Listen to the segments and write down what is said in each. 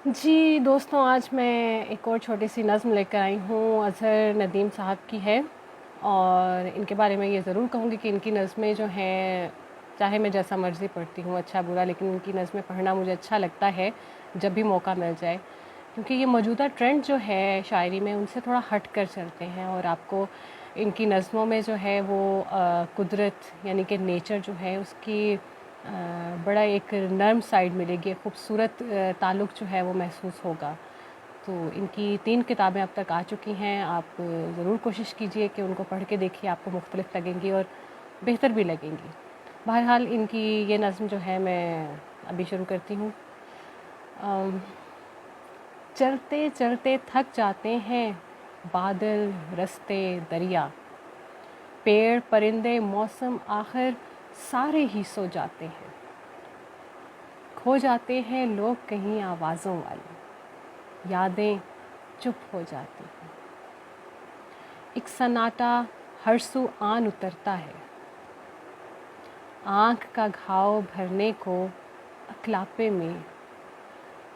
जी दोस्तों, आज मैं एक और छोटी सी नज़्म लेकर आई हूँ। अज़हर नदीम साहब की है और इनके बारे में ये ज़रूर कहूँगी कि इनकी नज़में जो हैं, चाहे मैं जैसा मर्ज़ी पढ़ती हूँ, अच्छा बुरा, लेकिन इनकी नज़में पढ़ना मुझे अच्छा लगता है जब भी मौका मिल जाए, क्योंकि ये मौजूदा ट्रेंड जो है शायरी में उनसे थोड़ा हट कर चलते हैं और आपको इनकी नज़मों में जो है वो कुदरत यानी कि नेचर जो है उसकी बड़ा एक नर्म साइड मिलेगी, एक खूबसूरत ताल्लुक़ जो है वो महसूस होगा। तो इनकी 3 किताबें अब तक आ चुकी हैं। आप ज़रूर कोशिश कीजिए कि उनको पढ़ के देखिए, आपको मुख्तलिफ़ लगेंगी और बेहतर भी लगेंगी। बहरहाल इनकी ये नज़्म जो है मैं अभी शुरू करती हूँ। चलते चलते थक जाते हैं बादल, रस्ते, दरिया, पेड़, परिंदे, मौसम, आखिर सारे ही सो जाते हैं। खो जाते हैं लोग कहीं आवाज़ों वाली, यादें चुप हो जाती हैं। एक सन्नाटा हर सू आन उतरता है, आँख का घाव भरने को अकलापे में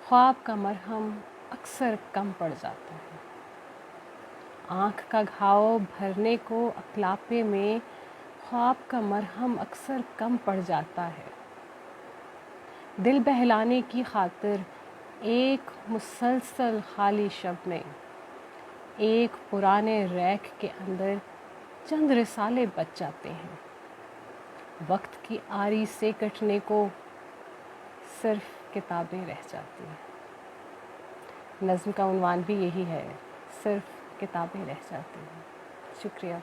ख्वाब का मरहम अक्सर कम पड़ जाता है। आँख का घाव भरने को अकलापे में ख्वाब का मरहम अक्सर कम पड़ जाता है। दिल बहलाने की खातिर एक मुसलसल खाली शब में एक पुराने रैक के अंदर चंद रिसाले बच जाते हैं। वक्त की आरी से कटने को सिर्फ किताबें रह जाती हैं। नज़्म का उन्वान भी यही है, सिर्फ किताबें रह जाती हैं। शुक्रिया।